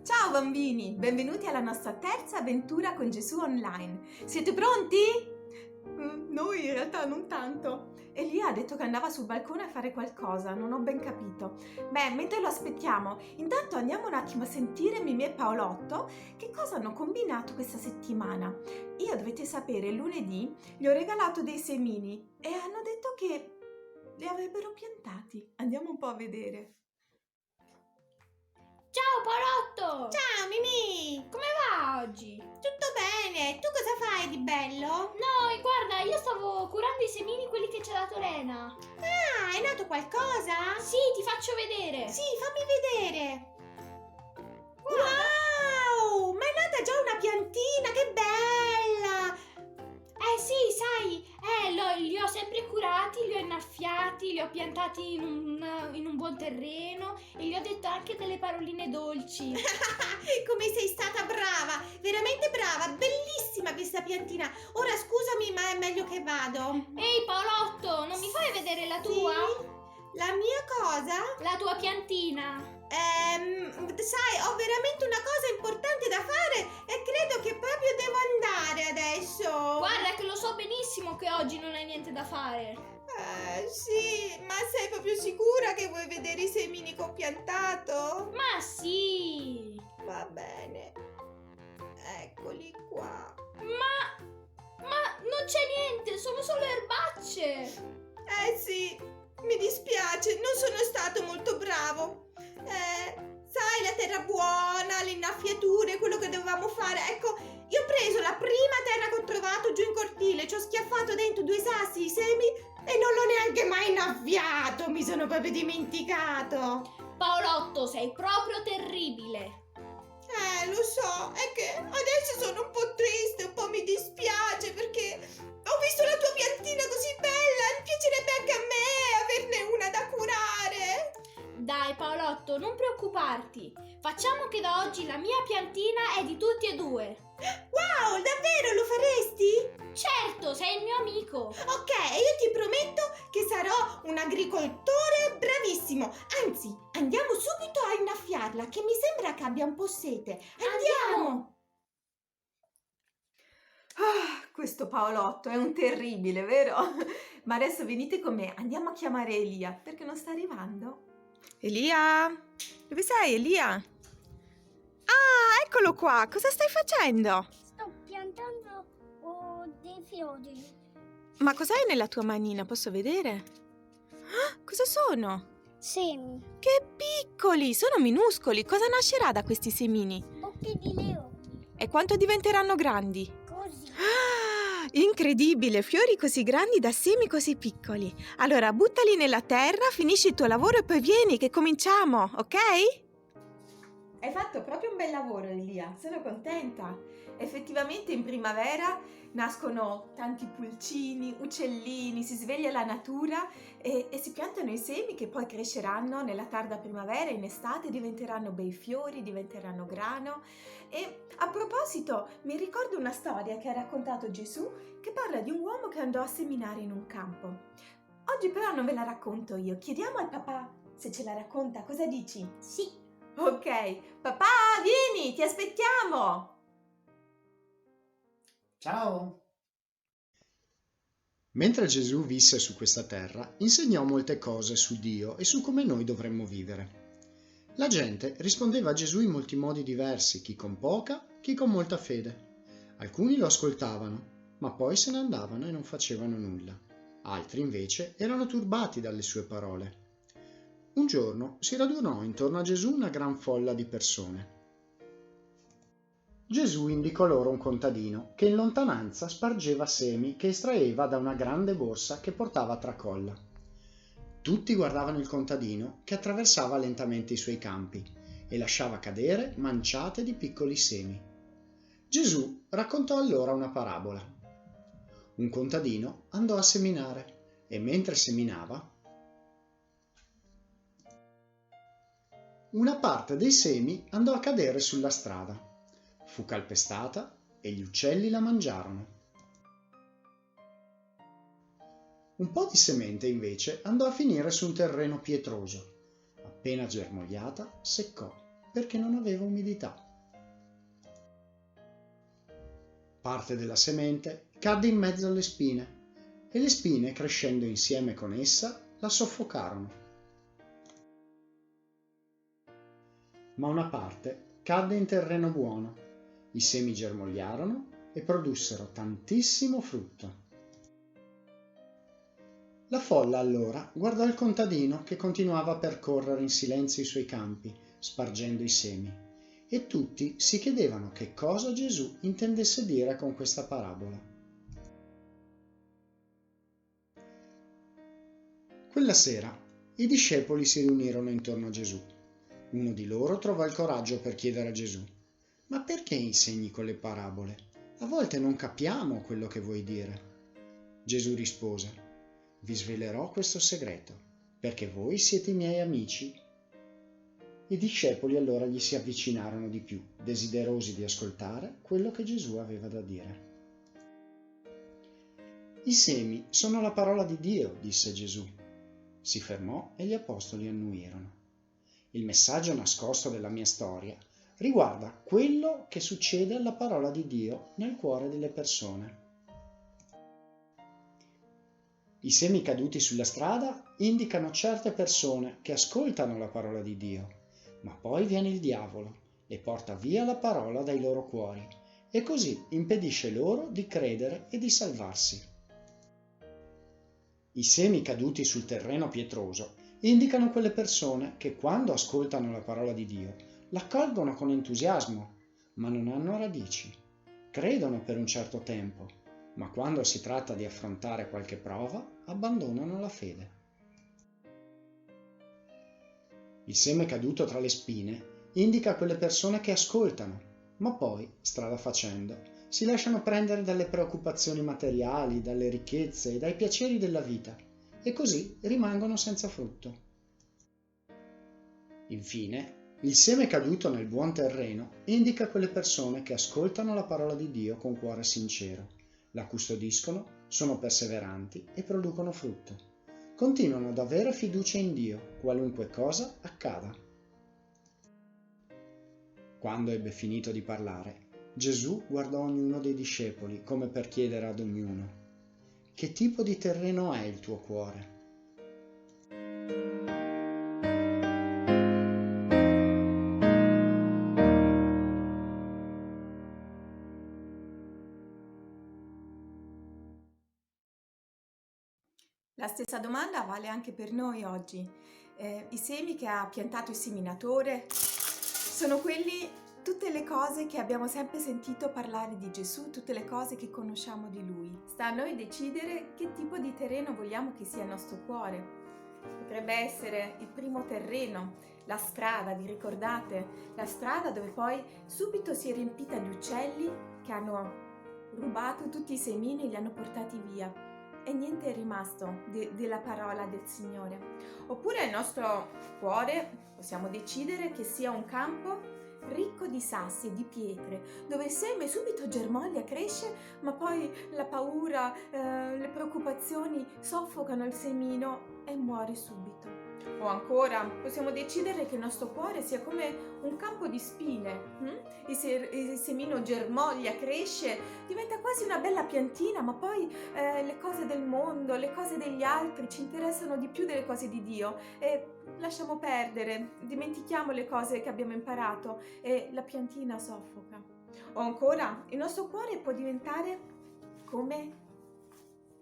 Ciao bambini, benvenuti alla nostra terza avventura con Gesù online. Siete pronti? Noi in realtà non tanto. Elia ha detto che andava sul balcone a fare qualcosa, non ho ben capito. Beh, mentre lo aspettiamo, intanto andiamo un attimo a sentire Mimì e Paolotto che cosa hanno combinato questa settimana. Io, dovete sapere, lunedì gli ho regalato dei semini e hanno detto che li avrebbero piantati. Andiamo un po' a vedere. Ciao Palotto! Ciao Mimì! Come va oggi? Tutto bene? Tu cosa fai di bello? No, guarda, io stavo curando i semini, quelli che ci ha dato Lena. Ah, hai nato qualcosa? Sì, ti faccio vedere. Sì, fammi vedere. Guarda. Wow! Ma è nata già una piantina, che bella! Sì, sai, li ho sempre curati, li ho innaffiati, li ho piantati in un buon terreno e gli ho detto anche delle paroline dolci. Come sei stata brava! Veramente brava! Bellissima questa piantina! Ora scusami, ma è meglio che vado. Ehi Paolotto, non mi fai vedere la tua? Sì? La mia cosa? La tua piantina. Sai, ho veramente una cosa importante da fare e credo che proprio devo andare adesso. Guarda che lo so benissimo che oggi non hai niente da fare. Sì, ma sei proprio sicura che vuoi vedere i semini che ho piantato? Ma sì! Va bene. Eccoli qua. Ma non c'è niente, sono solo erbacce. Sì, mi dispiace, non sono stato molto bravo. Sai, la terra buona, le innaffiature, quello che dovevamo fare. Ecco, io ho preso la prima terra che ho trovato giù in cortile, ci ho schiaffato dentro 2 sassi di semi e non l'ho neanche mai innaffiato, mi sono proprio dimenticato. Paolotto, sei proprio terribile. Lo so, è che adesso sono un po' triste, un po' mi dispiace perché ho visto la tua piantina così bella, mi piacerebbe anche a me averne una da curare. Dai Paolotto, non preoccuparti. Facciamo che da oggi la mia piantina è di tutti e due. Wow, davvero lo faresti? Certo, sei il mio amico. Ok, io ti prometto che sarò un agricoltore bravissimo. Anzi, andiamo subito a innaffiarla, che mi sembra che abbia un po' sete. Andiamo! Questo Paolotto è un terribile, vero? Ma adesso venite con me, andiamo a chiamare Elia, perché non sta arrivando. Elia? Dove sei, Elia? Ah, eccolo qua, cosa stai facendo? Sto piantando dei fiori. Ma cos'hai nella tua manina, posso vedere? Ah, cosa sono? Semi. Che piccoli, sono minuscoli, cosa nascerà da questi semini? Occhi di leone. E quanto diventeranno grandi? Così. Ah, incredibile, fiori così grandi da semi così piccoli. Allora, buttali nella terra, finisci il tuo lavoro e poi vieni che cominciamo, ok? Hai fatto proprio un bel lavoro, Elia, sono contenta. Effettivamente in primavera nascono tanti pulcini, uccellini, si sveglia la natura e si piantano i semi che poi cresceranno nella tarda primavera e in estate diventeranno bei fiori, diventeranno grano. E a proposito, mi ricordo una storia che ha raccontato Gesù che parla di un uomo che andò a seminare in un campo. Oggi però non ve la racconto io, chiediamo al papà se ce la racconta, cosa dici? Sì. Ok, papà, vieni, ti aspettiamo! Ciao! Mentre Gesù visse su questa terra, insegnò molte cose su Dio e su come noi dovremmo vivere. La gente rispondeva a Gesù in molti modi diversi, chi con poca, chi con molta fede. Alcuni lo ascoltavano, ma poi se ne andavano e non facevano nulla. Altri invece erano turbati dalle sue parole. Un giorno si radunò intorno a Gesù una gran folla di persone. Gesù indicò loro un contadino che in lontananza spargeva semi che estraeva da una grande borsa che portava a tracolla. Tutti guardavano il contadino che attraversava lentamente i suoi campi e lasciava cadere manciate di piccoli semi. Gesù raccontò allora una parabola. Un contadino andò a seminare e mentre seminava, una parte dei semi andò a cadere sulla strada. Fu calpestata e gli uccelli la mangiarono. Un po' di semente invece andò a finire su un terreno pietroso. Appena germogliata, seccò perché non aveva umidità. Parte della semente cadde in mezzo alle spine e le spine, crescendo insieme con essa, la soffocarono. Ma una parte cadde in terreno buono, i semi germogliarono e produssero tantissimo frutto. La folla allora guardò il contadino che continuava a percorrere in silenzio i suoi campi, spargendo i semi, e tutti si chiedevano che cosa Gesù intendesse dire con questa parabola. Quella sera i discepoli si riunirono intorno a Gesù. Uno di loro trovò il coraggio per chiedere a Gesù: «Ma perché insegni con le parabole? A volte non capiamo quello che vuoi dire». Gesù rispose: «Vi svelerò questo segreto, perché voi siete i miei amici». I discepoli allora gli si avvicinarono di più, desiderosi di ascoltare quello che Gesù aveva da dire. «I semi sono la parola di Dio», disse Gesù. Si fermò e gli apostoli annuirono. Il messaggio nascosto della mia storia riguarda quello che succede alla parola di Dio nel cuore delle persone. I semi caduti sulla strada indicano certe persone che ascoltano la parola di Dio, ma poi viene il diavolo e porta via la parola dai loro cuori e così impedisce loro di credere e di salvarsi. I semi caduti sul terreno pietroso indicano quelle persone che quando ascoltano la parola di Dio l'accolgono con entusiasmo, ma non hanno radici. Credono per un certo tempo, ma quando si tratta di affrontare qualche prova abbandonano la fede. Il seme caduto tra le spine indica quelle persone che ascoltano, ma poi, strada facendo, si lasciano prendere dalle preoccupazioni materiali, dalle ricchezze e dai piaceri della vita, e così rimangono senza frutto. Infine, il seme caduto nel buon terreno indica quelle persone che ascoltano la parola di Dio con cuore sincero, la custodiscono, sono perseveranti e producono frutto. Continuano ad avere fiducia in Dio, qualunque cosa accada. Quando ebbe finito di parlare, Gesù guardò ognuno dei discepoli come per chiedere ad ognuno: «Che tipo di terreno è il tuo cuore?» La stessa domanda vale anche per noi oggi. I semi che ha piantato il seminatore sono tutte le cose che abbiamo sempre sentito parlare di Gesù, tutte le cose che conosciamo di Lui. Sta a noi decidere che tipo di terreno vogliamo che sia il nostro cuore. Potrebbe essere il primo terreno, la strada, vi ricordate? La strada dove poi subito si è riempita di uccelli che hanno rubato tutti i semini e li hanno portati via. E niente è rimasto della parola del Signore. Oppure il nostro cuore possiamo decidere che sia un campo ricco di sassi e di pietre, dove il seme subito germoglia, cresce, ma poi la paura, le preoccupazioni soffocano il semino e muore subito. O ancora possiamo decidere che il nostro cuore sia come un campo di spine. Il semino germoglia, cresce, diventa quasi una bella piantina, ma poi le cose del mondo, le cose degli altri ci interessano di più delle cose di Dio e lasciamo perdere, dimentichiamo le cose che abbiamo imparato e la piantina soffoca. O ancora il nostro cuore può diventare come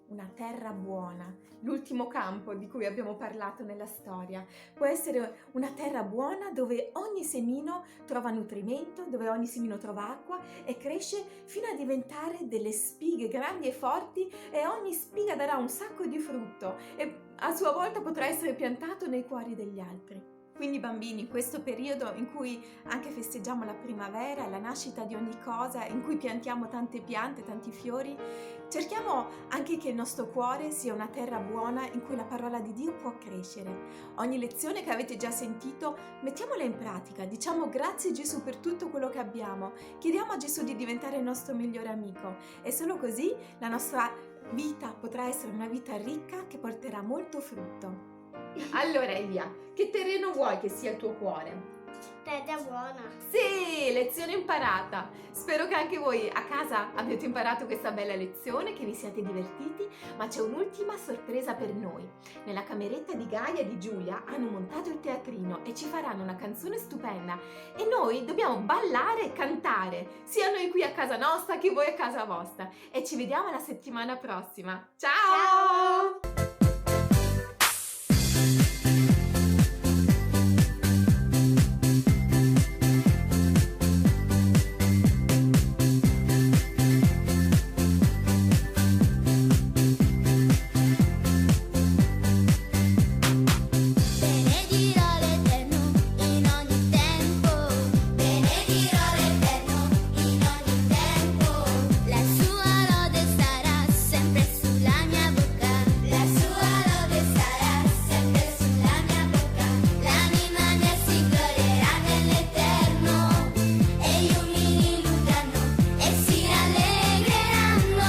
una terra buona, l'ultimo campo di cui abbiamo parlato nella storia. Può essere una terra buona dove ogni semino trova nutrimento, dove ogni semino trova acqua e cresce fino a diventare delle spighe grandi e forti e ogni spiga darà un sacco di frutto e a sua volta potrà essere piantato nei cuori degli altri. Quindi bambini, in questo periodo in cui anche festeggiamo la primavera, la nascita di ogni cosa, in cui piantiamo tante piante, tanti fiori, cerchiamo anche che il nostro cuore sia una terra buona in cui la parola di Dio può crescere. Ogni lezione che avete già sentito, mettiamola in pratica, diciamo grazie Gesù per tutto quello che abbiamo, chiediamo a Gesù di diventare il nostro migliore amico e solo così la nostra vita potrà essere una vita ricca che porterà molto frutto. Allora Elia, che terreno vuoi che sia il tuo cuore? terra buona. Sì, lezione imparata. Spero che anche voi a casa abbiate imparato questa bella lezione, che vi siate divertiti, ma c'è un'ultima sorpresa per noi. Nella cameretta di Gaia e di Giulia hanno montato il teatrino e ci faranno una canzone stupenda e noi dobbiamo ballare e cantare, sia noi qui a casa nostra che voi a casa vostra. E ci vediamo la settimana prossima. Ciao! Benedirò l'Eterno in ogni tempo, benedirò l'Eterno in ogni tempo. La sua lode sarà sempre sulla mia bocca, la sua lode sarà sempre sulla mia bocca. L'anima mia si glorierà nell'Eterno e gli umili ludranno e si rallegreranno.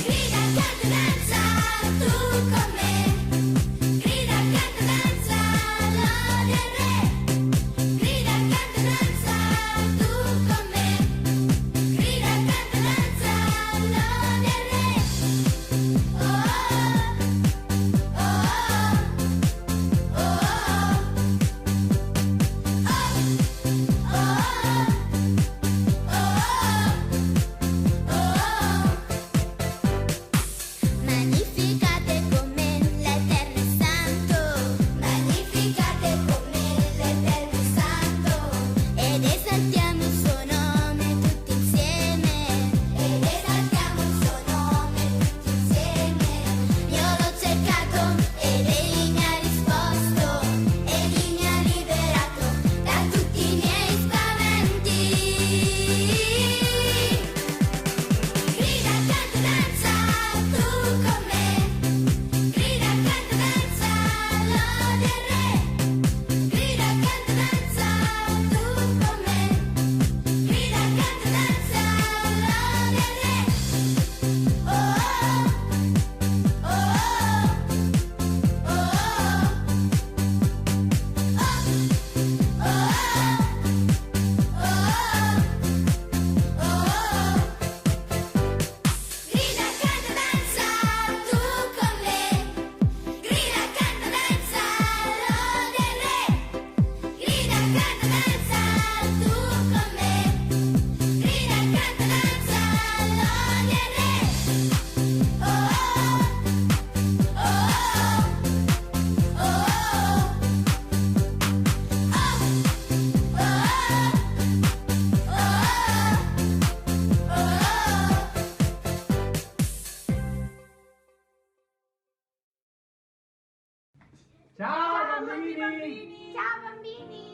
Grida, canta, danza, tu con me. Grida, canta, danza, lode al Re. Grida, canta, danza, tu con me. Grida, canta, danza, lode al Re. Oh, oh, oh, oh, oh, Magnificate con me l'Eterno è santo, magnificate con me l'Eterno è santo, ed esaltiamo il suo nome tutti insieme, ed esaltiamo il suo nome tutti insieme. Io l'ho cercato ed egli mi ha risposto, egli mi ha liberato da tutti i miei spaventi. Grida, canta, danza, tu con me. Grida, canta, danza, lode al Re. Grida, canta, danza, tu con me. Grida, canta, danza, lode al Re. Oh, oh, oh, oh, oh, Grida, canta, danza, tu con me. Grida, canta, danza, lode al Re. Grida, canta, danza, tu con me. Grida, canta, danza, lode al Re. Oh, oh, oh, oh, oh, Ciao bambini! Ciao bambini!